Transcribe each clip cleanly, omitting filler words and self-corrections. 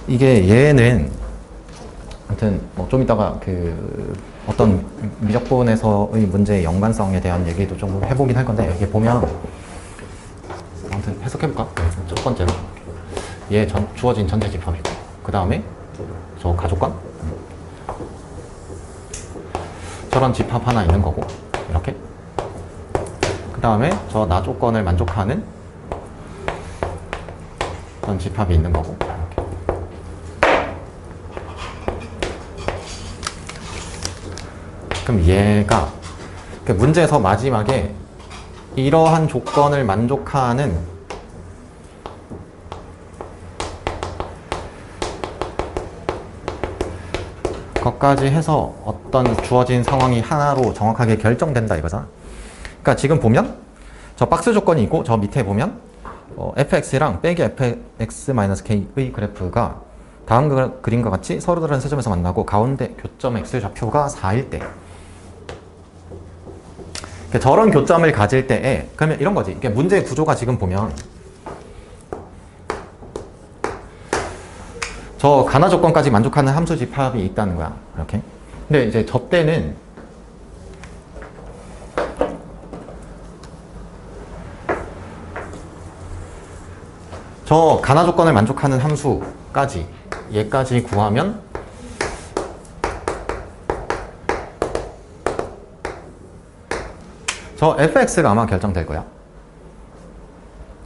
이게 얘는 아무튼 뭐 좀 이따가 그 어떤 미적분에서의 문제의 연관성에 대한 얘기도 좀 해보긴 할 건데, 이게 보면 아무튼 해석해볼까? 첫 번째로 얘 주어진 전체 집합이고, 그 다음에 저 가족관 저런 집합 하나 있는 거고, 이렇게 그 다음에 저 나 조건을 만족하는 그런 집합이 있는 거고, 이렇게. 그럼 얘가 그 문제에서 마지막에 이러한 조건을 만족하는 것까지 해서 어떤 주어진 상황이 하나로 정확하게 결정된다 이거잖아. 그러니까 지금 보면 저 박스 조건이 있고, 저 밑에 보면 fx랑 빼기 fx-k의 그래프가 다음 그림과 같이 서로 다른 세 점에서 만나고 가운데 교점 x 좌표가 4일 때, 저런 교점을 가질 때에, 그러면 이런 거지. 문제 구조가 지금 보면 저 가나 조건까지 만족하는 함수 집합이 있다는 거야. 이렇게. 근데 이제 저 때는 저 가나 조건을 만족하는 함수까지 얘까지 구하면 저 fx가 아마 결정될 거야.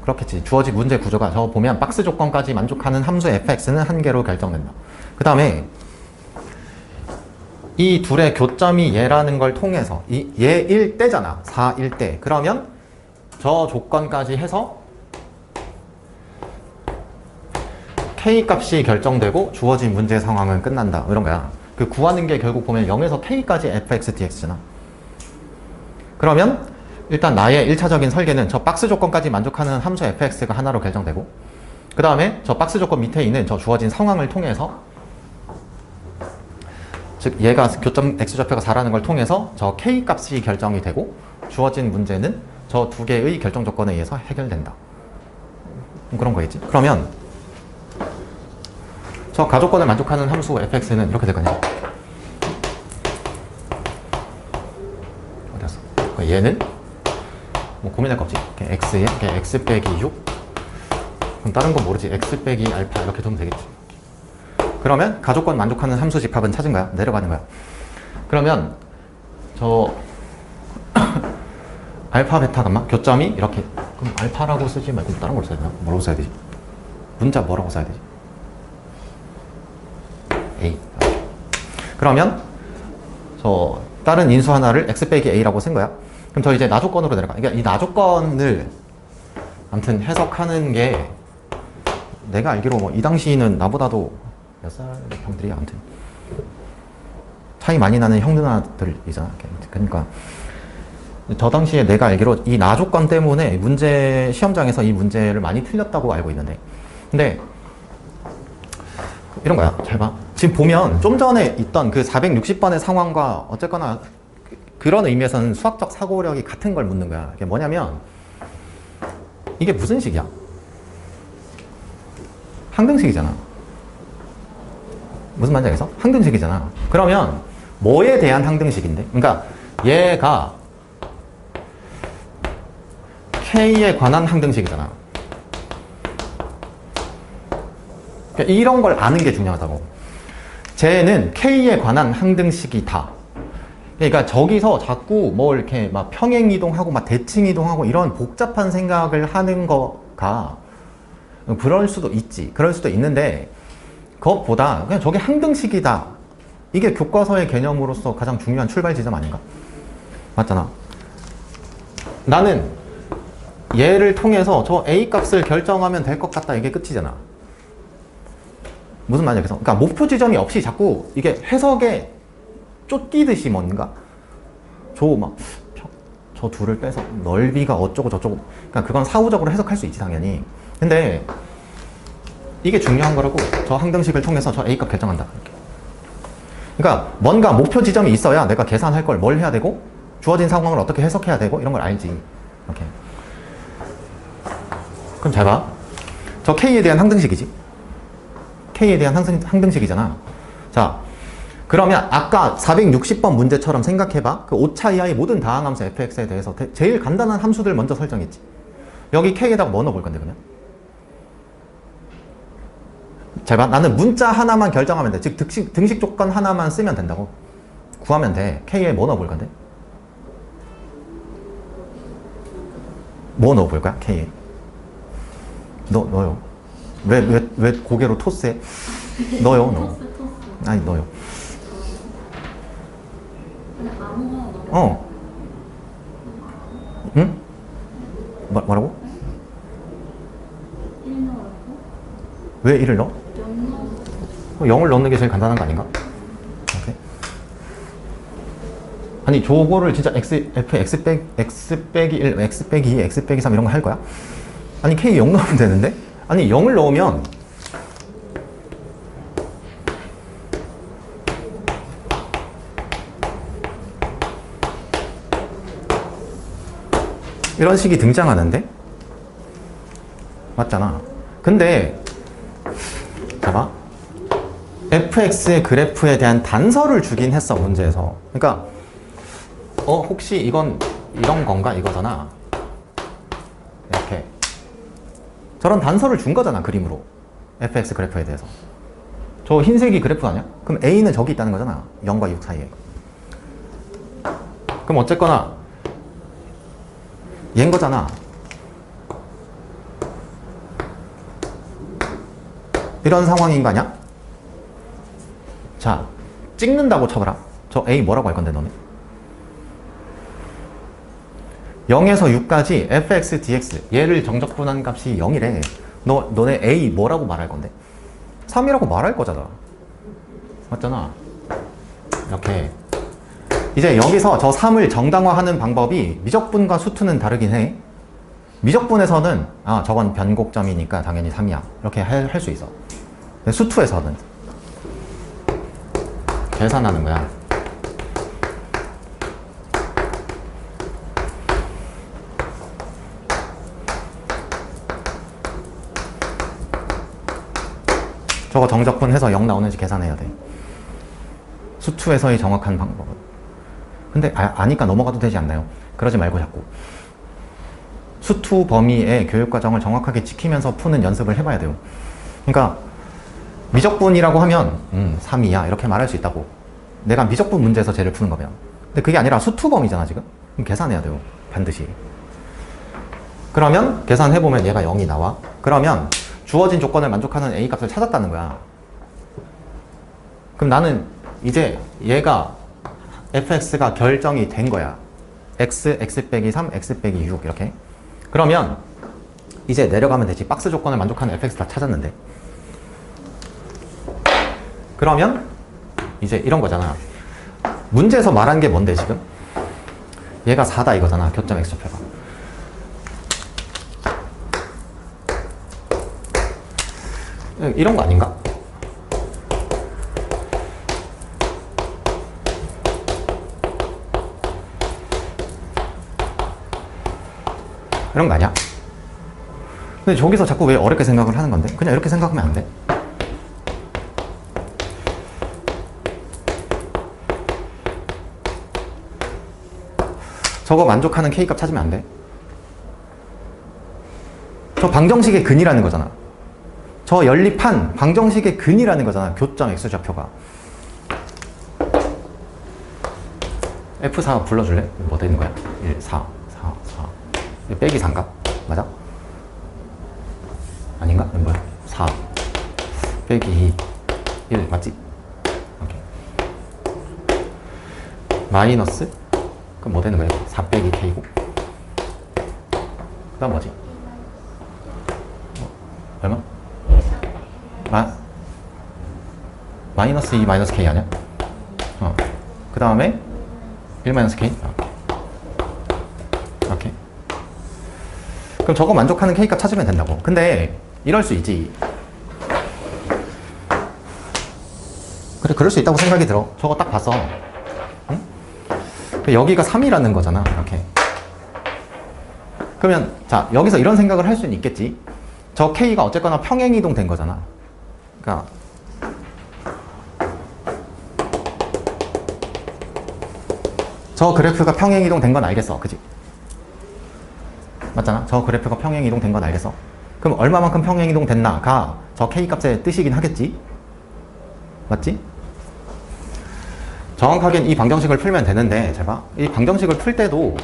그렇겠지. 주어진 문제 구조가 저 보면 박스 조건까지 만족하는 함수 fx는 한 개로 결정된다. 그 다음에 이 둘의 교점이 얘라는 걸 통해서 얘 1대잖아. 4일 때. 그러면 저 조건까지 해서 k 값이 결정되고 주어진 문제 상황은 끝난다. 이런 거야. 그 구하는 게 결국 보면 0에서 k까지 fx dx잖아. 그러면 일단 나의 1차적인 설계는 저 박스 조건까지 만족하는 함수 fx가 하나로 결정되고, 그 다음에 저 박스 조건 밑에 있는 저 주어진 상황을 통해서, 즉 얘가 교점 x좌표가 4라는 걸 통해서 저 k 값이 결정이 되고 주어진 문제는 저 두 개의 결정 조건에 의해서 해결된다. 그런 거겠지. 그러면 저 가조건을 만족하는 함수 fx는 이렇게 될 거냐. 어디였어? 얘는 뭐 고민할 거 없지. x에 x 빼기 6. 그럼 다른 건 모르지. x 빼기 알파 이렇게 두면 되겠지. 그러면 가조건 만족하는 함수 집합은 찾은 거야. 내려가는 거야. 그러면 저 알파 베타 감마 교점이 이렇게, 그럼 알파라고 쓰지 말고 다른 걸 써야 되나? 뭐라고 써야 되지? 문자 뭐라고 써야 되지? a. 그러면 저 다른 인수 하나를 x 빼기 a라고 쓴 거야. 그럼 저 이제 나조건으로 내려가. 그러니까 이 나조건을 아무튼 해석하는 게, 내가 알기로 뭐 이 당시는 나보다도 몇 살 형들이 아무튼 차이 많이 나는 형 누나들이잖아. 그러니까 저 당시에 내가 알기로 이 나조건 때문에 문제 시험장에서 이 문제를 많이 틀렸다고 알고 있는데, 근데 이런 거야. 잘 봐. 지금 보면 좀 전에 있던 그 460번의 상황과 어쨌거나 그런 의미에서는 수학적 사고력이 같은 걸 묻는 거야. 이게 뭐냐면, 이게 무슨 식이야? 항등식이잖아. 무슨 말인지 알겠어? 항등식이잖아. 그러면 뭐에 대한 항등식인데? 그러니까 얘가 k에 관한 항등식이잖아. 그러니까 이런 걸 아는 게 중요하다고. 쟤는 k에 관한 항등식이다. 그러니까 저기서 자꾸 뭐 이렇게 막 평행 이동하고 막 대칭 이동하고 이런 복잡한 생각을 하는 거가, 그럴 수도 있지. 그럴 수도 있는데, 그것보다 그냥 저게 항등식이다. 이게 교과서의 개념으로서 가장 중요한 출발 지점 아닌가? 맞잖아. 나는 얘를 통해서 저 a 값을 결정하면 될 것 같다. 이게 끝이잖아. 무슨 말이야? 그러니까 목표 지점이 없이 자꾸 이게 해석에 쫓기듯이 뭔가 저 둘을 빼서 넓이가 어쩌고 저쩌고, 그러니까 그건 사후적으로 해석할 수 있지 당연히. 근데 이게 중요한 거라고. 저 항등식을 통해서 저 A값 결정한다. 그러니까 뭔가 목표 지점이 있어야 내가 계산할 걸 뭘 해야 되고 주어진 상황을 어떻게 해석해야 되고 이런 걸 알지. 이렇게. 그럼 잘 봐. 저 K에 대한 항등식이지. K에 대한 항등식이잖아. 자, 그러면 아까 460번 문제처럼 생각해봐. 그 오차 이하의 모든 다항함수 fx에 대해서 제일 간단한 함수들 먼저 설정했지. 여기 K에다가 뭐 넣어볼 건데, 그러면? 잘 봐. 나는 문자 하나만 결정하면 돼. 즉, 등식 조건 하나만 쓰면 된다고. 구하면 돼. K에 뭐 넣어볼 건데? 뭐 넣어볼 거야? K에. 넣어요. 왜 고개로 토스해? 넣어요, 넣어. 아니, 넣어요. 응? 뭐라고? 왜 1을 넣어? 0을 넣는 게 제일 간단한 거 아닌가? 오케이. 아니, 저거를 진짜 x 빼기 1, x 빼기 2, x 빼기 3 이런 거 할 거야? 아니, k 0 넣으면 되는데? 아니, 0을 넣으면 이런 식이 등장하는데? 맞잖아. 근데 봐봐. fx의 그래프에 대한 단서를 주긴 했어, 문제에서. 그러니까 혹시 이건 이런 건가? 이거잖아. 이렇게. 저런 단서를 준 거잖아, 그림으로. fx 그래프에 대해서. 저 흰색이 그래프 아니야? 그럼 a는 저기 있다는 거잖아. 0과 6 사이에. 그럼 어쨌거나 얘인 거잖아. 이런 상황인 거 아니야? 자, 찍는다고 쳐봐라. 저 A 뭐라고 할 건데, 너네? 0에서 6까지 fx, dx. 얘를 정적분한 값이 0이래. 너네 A 뭐라고 말할 건데? 3이라고 말할 거잖아. 맞잖아. 이렇게. 이제 여기서 저 3을 정당화하는 방법이 미적분과 수투는 다르긴 해. 미적분에서는 저건 변곡점이니까 당연히 3이야. 이렇게 할 수 있어. 근데 수투에서는 계산하는 거야. 저거 정적분해서 0 나오는지 계산해야 돼. 수투에서의 정확한 방법은. 근데 아니까 넘어가도 되지 않나요? 그러지 말고 자꾸 수투 범위의 교육과정을 정확하게 지키면서 푸는 연습을 해봐야 돼요. 그러니까 미적분이라고 하면 3이야 이렇게 말할 수 있다고. 내가 미적분 문제에서 쟤를 푸는 거면. 근데 그게 아니라 수투 범위잖아 지금. 그럼 계산해야 돼요. 반드시. 그러면 계산해보면 얘가 0이 나와. 그러면 주어진 조건을 만족하는 A 값을 찾았다는 거야. 그럼 나는 이제 얘가 fx가 결정이 된 거야. x, x 빼기 3, x 빼기 6 이렇게. 그러면 이제 내려가면 되지. 박스 조건을 만족하는 fx 다 찾았는데. 그러면 이제 이런 거잖아. 문제에서 말한 게 뭔데 지금? 얘가 4다 이거잖아. 교점 x좌표가. 이런 거 아닌가? 이런 거 아니야? 근데 저기서 자꾸 왜 어렵게 생각을 하는 건데? 그냥 이렇게 생각하면 안 돼? 저거 만족하는 K값 찾으면 안 돼? 저 방정식의 근이라는 거잖아. 저 연립한 방정식의 근이라는 거잖아. 교점 X좌표가. F4 불러줄래? 뭐 되는 거야? 1, 4, 4, 4. 빼기 3값? 맞아? 아닌가? 뭐야? 4 빼기 2 1 맞지? 오케이. 마이너스? 그럼 뭐 되는 거야? 4 빼기 K고 그 다음 뭐지? 얼마? 마이너스 2 마이너스 K 아니야? 그 다음에 1 마이너스 K? 오케이. 그럼 저거 만족하는 K값 찾으면 된다고. 근데 이럴 수 있지. 그래, 그럴 수 있다고 생각이 들어. 저거 딱 봤어. 응? 여기가 3이라는 거잖아. 이렇게. 그러면 자, 여기서 이런 생각을 할 수는 있겠지. 저 K가 어쨌거나 평행이동 된 거잖아. 그러니까 저 그래프가 평행이동 된 건 알겠어. 그지? 맞잖아? 저 그래프가 평행이동 된 건 알겠어. 그럼 얼마만큼 평행이동 됐나가 저 K값의 뜻이긴 하겠지? 맞지? 정확하게 이 방정식을 풀면 되는데, 잘 봐. 이 방정식을 풀 때도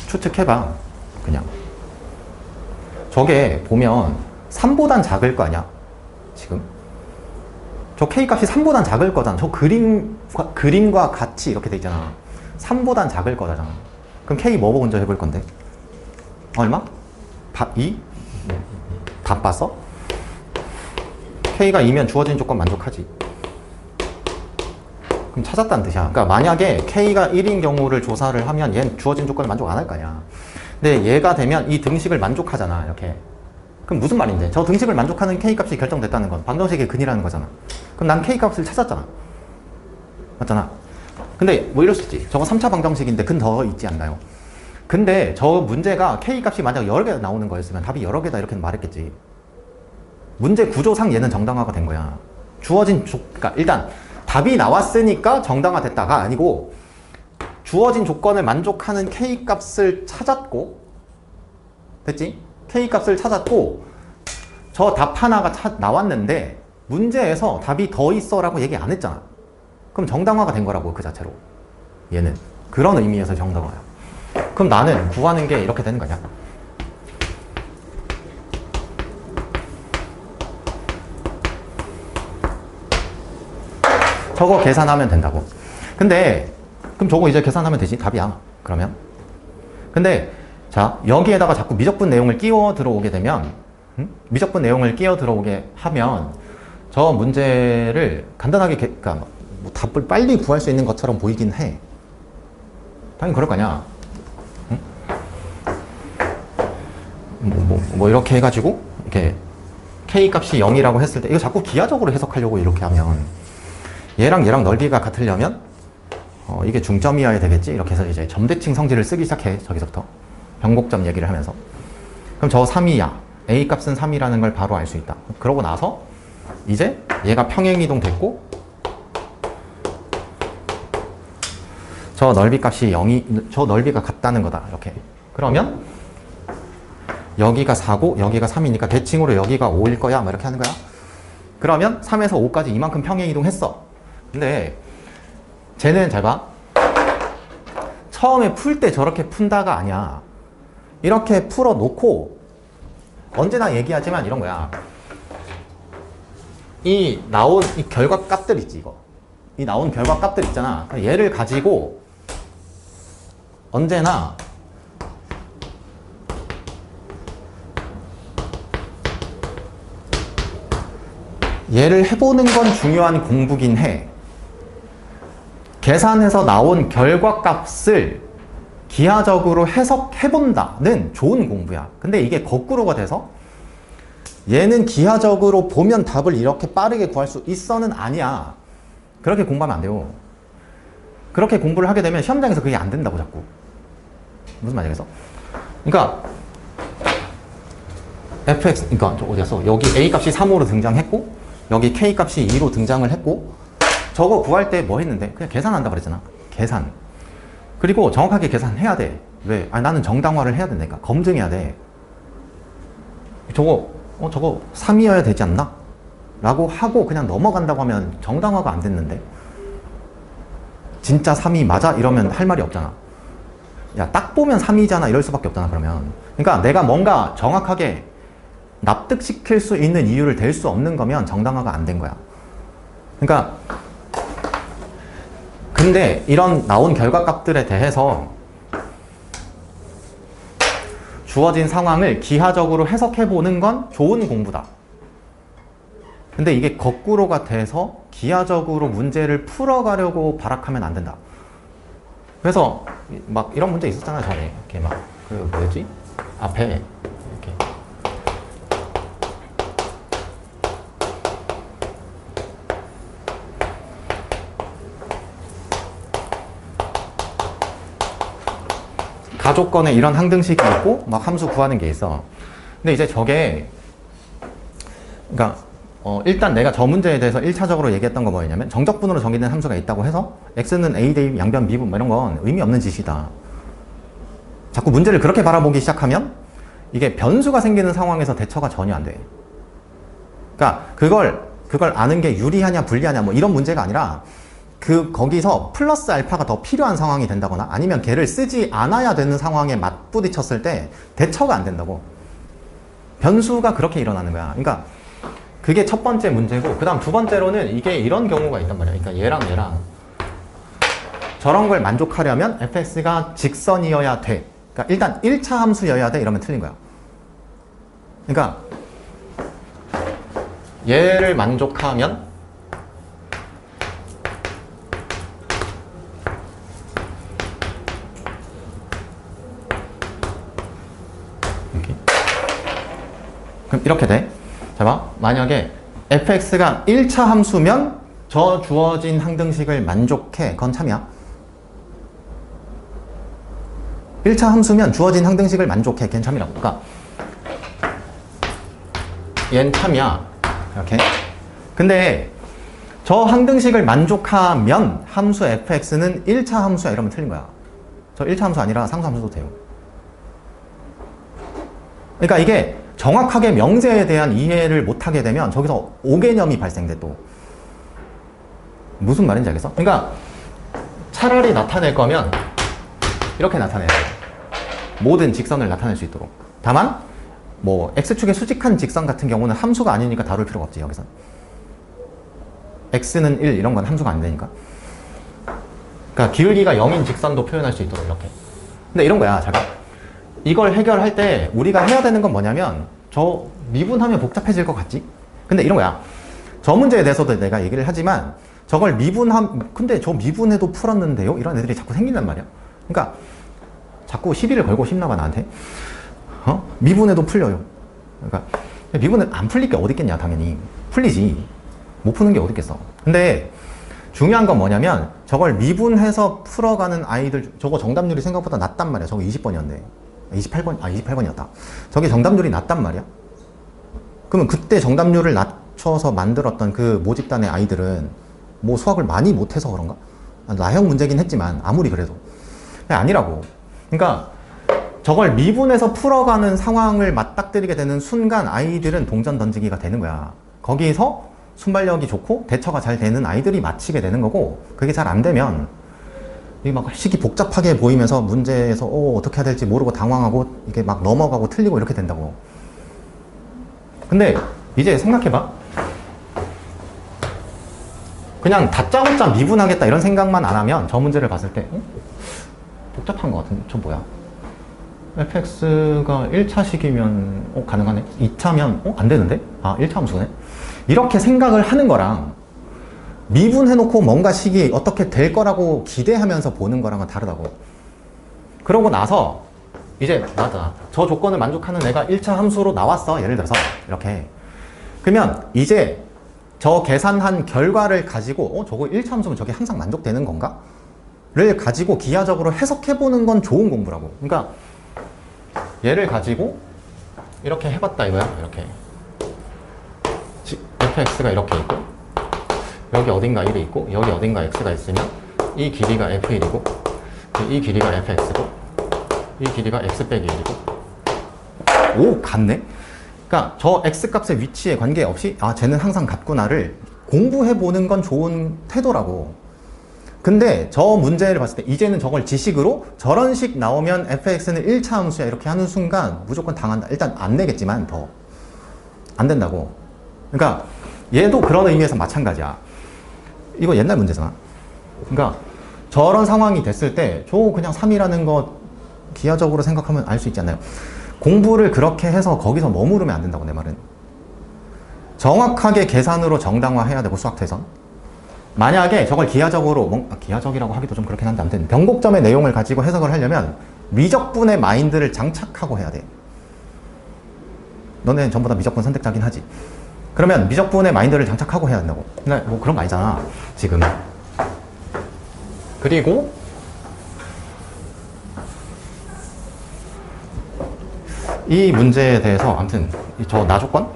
추측해봐. 그냥. 저게 보면 3보단 작을 거 아니야? 지금. 저 K값이 3보단 작을 거잖아. 저 그림과 같이 이렇게 돼 있잖아. 3보단 작을 거잖아. 그럼 K 뭐 먼저 해볼 건데? 얼마? 2? 다 봤어? K가 2면 주어진 조건 만족하지. 그럼 찾았다는 뜻이야. 그러니까 만약에 K가 1인 경우를 조사를 하면 얘는 주어진 조건을 만족 안 할 거 아니야. 근데 얘가 되면 이 등식을 만족하잖아. 이렇게. 그럼 무슨 말인데? 저 등식을 만족하는 K값이 결정됐다는 건 방정식의 근이라는 거잖아. 그럼 난 K값을 찾았잖아. 맞잖아. 근데 뭐 이럴 수 있지. 저거 3차 방정식인데 근 더 있지 않나요? 근데 저 문제가 K값이 만약 여러 개 나오는 거였으면 답이 여러 개다 이렇게 말했겠지. 문제 구조상 얘는 정당화가 된 거야. 그러니까 일단 답이 나왔으니까 정당화됐다가 아니고 주어진 조건을 만족하는 K값을 찾았고, 됐지? K값을 찾았고 저 답 하나가 나왔는데 문제에서 답이 더 있어 라고 얘기 안 했잖아. 그럼 정당화가 된 거라고 그 자체로. 얘는 그런 의미에서 정당화야. 그럼 나는 구하는 게 이렇게 되는 거냐? 저거 계산하면 된다고. 근데 그럼 저거 이제 계산하면 되지. 답이야. 그러면. 근데 자, 여기에다가 자꾸 미적분 내용을 끼워 들어오게 되면 미적분 내용을 끼워 들어오게 하면 저 문제를 간단하게 그러니까 뭐 답을 빨리 구할 수 있는 것처럼 보이긴 해. 당연히 그럴 거 아니야. 응? 뭐 이렇게 해가지고 이렇게 K값이 0이라고 했을 때 이거 자꾸 기하적으로 해석하려고 이렇게 하면 얘랑 얘랑 넓이가 같으려면 이게 중점이어야 되겠지? 이렇게 해서 이제 점대칭 성질을 쓰기 시작해. 저기서부터 변곡점 얘기를 하면서. 그럼 저 3이야. A값은 3이라는 걸 바로 알 수 있다. 그러고 나서 이제 얘가 평행이동 됐고 저 넓이 값이 0저 넓이가 같다는 거다. 이렇게. 그러면 여기가 4고 여기가 3이니까 대칭으로 여기가 5일 거야. 뭐 이렇게 하는 거야. 그러면 3에서 5까지 이만큼 평행이동했어. 근데 쟤는 잘 봐. 처음에 풀 때 저렇게 푼다가 아니야. 이렇게 풀어놓고 언제나 얘기하지만 이런 거야. 이 나온 이 결과값들 있지 이거. 이 나온 결과값들 있잖아. 얘를 가지고 언제나 얘를 해보는 건 중요한 공부긴 해. 계산해서 나온 결과값을 기하적으로 해석해본다는 좋은 공부야. 근데 이게 거꾸로가 돼서 얘는 기하적으로 보면 답을 이렇게 빠르게 구할 수 있어는 아니야. 그렇게 공부하면 안 돼요. 그렇게 공부를 하게 되면 시험장에서 그게 안 된다고 자꾸. 무슨 말이겠어? 그러니까 fx, 그러니까 어디 갔어? 여기 a값이 3으로 등장했고 여기 k값이 2로 등장을 했고 저거 구할 때 뭐 했는데? 그냥 계산한다 그랬잖아. 계산. 그리고 정확하게 계산해야 돼. 왜? 아니, 나는 정당화를 해야 된다니까. 검증해야 돼. 저거 3이어야 되지 않나? 라고 하고 그냥 넘어간다고 하면 정당화가 안 됐는데 진짜 3이 맞아? 이러면 할 말이 없잖아. 야, 딱 보면 3이잖아. 이럴 수밖에 없잖아, 그러면. 그러니까 내가 뭔가 정확하게 납득시킬 수 있는 이유를 댈 수 없는 거면 정당화가 안 된 거야. 그러니까 근데 이런 나온 결과값들에 대해서 주어진 상황을 기하적으로 해석해보는 건 좋은 공부다. 근데 이게 거꾸로가 돼서 기하적으로 문제를 풀어가려고 발악하면 안 된다. 그래서 막 이런 문제 있었잖아, 전에. 이렇게 막, 뭐였지? 앞에 이렇게. 가조건에 이런 항등식이 있고 막 함수 구하는 게 있어. 근데 이제 저게 그러니까 일단 내가 저 문제에 대해서 1차적으로 얘기했던 거 뭐였냐면 정적분으로 정의된 함수가 있다고 해서 x는 a 대입 양변 미분 뭐 이런 건 의미 없는 짓이다. 자꾸 문제를 그렇게 바라보기 시작하면 이게 변수가 생기는 상황에서 대처가 전혀 안 돼. 그러니까 그걸 아는 게 유리하냐 불리하냐 뭐 이런 문제가 아니라 거기서 플러스 알파가 더 필요한 상황이 된다거나 아니면 걔를 쓰지 않아야 되는 상황에 맞부딪혔을 때 대처가 안 된다고. 변수가 그렇게 일어나는 거야. 그러니까 그게 첫 번째 문제고, 그 다음 두 번째로는 이게 이런 경우가 있단 말이야. 그러니까 얘랑 저런 걸 만족하려면 fx가 직선이어야 돼. 그러니까 일단 1차 함수여야 돼. 이러면 틀린 거야. 그러니까 얘를 만족하면 이렇게. 그럼 이렇게 돼. 자 봐. 만약에 fx가 1차 함수면 저 주어진 항등식을 만족해. 그건 참이야. 1차 함수면 주어진 항등식을 만족해. 걔는 참이라고. 그러니까 얘는 참이야. 이렇게. 근데 저 항등식을 만족하면 함수 fx는 1차 함수야. 이러면 틀린 거야. 저 1차 함수 아니라 상수함수도 돼요. 그러니까 이게 정확하게 명제에 대한 이해를 못하게 되면 저기서 오개념이 발생돼 또. 무슨 말인지 알겠어? 그러니까 차라리 나타낼 거면 이렇게 나타내야 돼. 모든 직선을 나타낼 수 있도록. 다만 뭐 x축의 수직한 직선 같은 경우는 함수가 아니니까 다룰 필요가 없지. 여기서 x는 1 이런 건 함수가 안 되니까. 그러니까 기울기가 0인 직선도 표현할 수 있도록 이렇게. 근데 이런 거야. 잘 봐. 이걸 해결할 때 우리가 해야 되는 건 뭐냐면 저 미분하면 복잡해질 것 같지? 근데 이런 거야. 저 문제에 대해서도 내가 얘기를 하지만 저걸 근데 저 미분해도 풀었는데요? 이런 애들이 자꾸 생긴단 말이야. 그러니까 자꾸 시비를 걸고 싶나 봐 나한테. 미분해도 풀려요. 그러니까 미분은 안 풀릴 게 어디 있겠냐. 당연히 풀리지. 못 푸는 게 어디 있겠어. 근데 중요한 건 뭐냐면 저걸 미분해서 풀어가는 아이들, 저거 정답률이 생각보다 낮단 말이야. 저거 20번이었네 28번이었다. 저게 정답률이 낮단 말이야. 그러면 그때 정답률을 낮춰서 만들었던 그 모집단의 아이들은 뭐 수학을 많이 못해서 그런가? 나형 문제긴 했지만 아무리 그래도 아니라고. 그러니까 저걸 미분해서 풀어가는 상황을 맞닥뜨리게 되는 순간 아이들은 동전 던지기가 되는 거야. 거기서 순발력이 좋고 대처가 잘 되는 아이들이 맞히게 되는 거고, 그게 잘 안 되면 이게 막 식이 복잡하게 보이면서 문제에서 어떻게 해야 될지 모르고 당황하고 이게 막 넘어가고 틀리고 이렇게 된다고. 근데 이제 생각해봐. 그냥 다짜고짜 미분하겠다 이런 생각만 안 하면 저 문제를 봤을 때 복잡한 것 같은데 저 뭐야? fx가 1차식이면 가능하네. 2차면 안 되는데? 1차 함수네. 이렇게 생각을 하는 거랑 미분해놓고 뭔가 식이 어떻게 될 거라고 기대하면서 보는 거랑은 다르다고. 그러고 나서 이제 맞아. 저 조건을 만족하는 애가 1차 함수로 나왔어. 예를 들어서 이렇게. 그러면 이제 저 계산한 결과를 가지고 저거 1차 함수면 저게 항상 만족되는 건가? 를 가지고 기하적으로 해석해보는 건 좋은 공부라고. 그러니까 얘를 가지고 이렇게 해봤다 이거야. 이렇게 fx가 이렇게 있고 여기 어딘가 1이 있고 여기 어딘가 x가 있으면 이 길이가 f1이고 이 길이가 fx고 이 길이가 x 빼기 1이고. 오, 같네? 그러니까 저 x값의 위치에 관계없이 쟤는 항상 같구나를 공부해보는 건 좋은 태도라고. 근데 저 문제를 봤을 때 이제는 저걸 지식으로 저런 식 나오면 fx는 1차 함수야 이렇게 하는 순간 무조건 당한다. 일단 안 내겠지만 더 안 된다고. 그러니까 얘도 그런 의미에서 마찬가지야. 이거 옛날 문제잖아. 그러니까 저런 상황이 됐을 때 저 그냥 3이라는 거 기하적으로 생각하면 알 수 있지 않나요? 공부를 그렇게 해서 거기서 머무르면 안 된다고. 내 말은 정확하게 계산으로 정당화해야 되고 수학태선. 만약에 저걸 기하적으로 기하적이라고 하기도 좀 그렇긴 한데 아무튼 변곡점의 내용을 가지고 해석을 하려면 미적분의 마인드를 장착하고 해야 돼. 너네 전부 다 미적분 선택자긴 하지. 그러면 미적분의 마인드를 장착하고 해야 된다고. 근데 뭐 그런 거 아니잖아 지금. 그리고 이 문제에 대해서 아무튼 저 나조건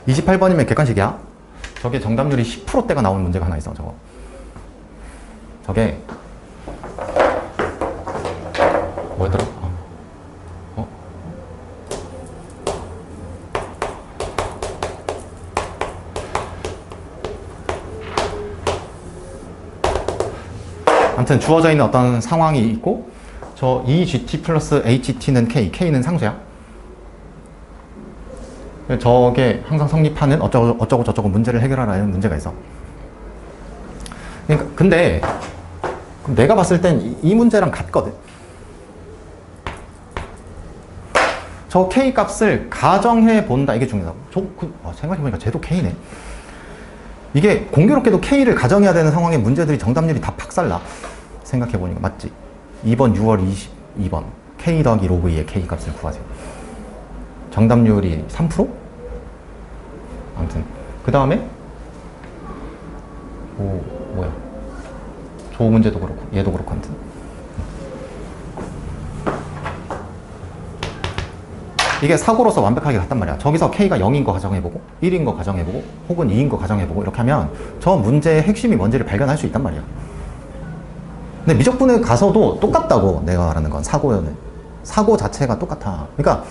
28번이면 객관식이야. 저게 정답률이 10%대가 나오는 문제가 하나 있어. 저게 뭐였더라? 아무튼 주어져 있는 어떤 상황이 있고 저 EGT 플러스 HT는 K는 상수야. 저게 항상 성립하는 어쩌고 저쩌고 문제를 해결하라는 문제가 있어. 그러니까 근데 내가 봤을 땐 이 문제랑 같거든. 저 K 값을 가정해 본다. 이게 중요하다고. 생각해보니까 쟤도 K네. 이게 공교롭게도 K를 가정해야 되는 상황의 문제들이 정답률이 다 박살나. 생각해보니까 맞지? 2번 6월 22번 K 더하기 로그 2의 K 값을 구하세요. 정답률이 3%? 아무튼 그 다음에 뭐야 저 문제도 그렇고 얘도 그렇고 아무튼 이게 사고로서 완벽하게 같단 말이야. 저기서 K가 0인 거 가정해보고 1인 거 가정해보고 혹은 2인 거 가정해보고 이렇게 하면 저 문제의 핵심이 뭔지를 발견할 수 있단 말이야. 근데 미적분에 가서도 똑같다고. 내가 말하는 건 사고 자체가 똑같아. 그러니까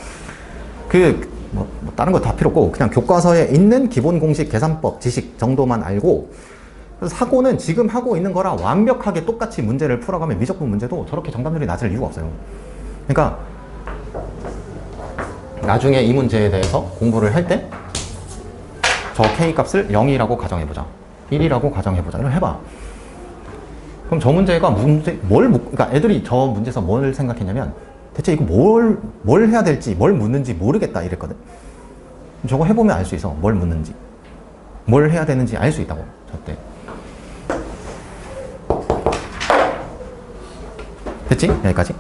뭐 다른 거 다 필요 없고 그냥 교과서에 있는 기본 공식, 계산법, 지식 정도만 알고, 그래서 사고는 지금 하고 있는 거랑 완벽하게 똑같이 문제를 풀어가면 미적분 문제도 저렇게 정답률이 낮을 이유가 없어요. 그러니까 나중에 이 문제에 대해서 공부를 할 때 저 K 값을 0이라고 가정해보자, 1이라고 가정해보자, 이걸 해봐. 그럼 저 문제가 그러니까 애들이 저 문제에서 뭘 생각했냐면 대체 이거 뭘 해야 될지, 뭘 묻는지 모르겠다 이랬거든. 저거 해보면 알 수 있어. 뭘 묻는지, 뭘 해야 되는지 알 수 있다고. 저때 됐지? 여기까지.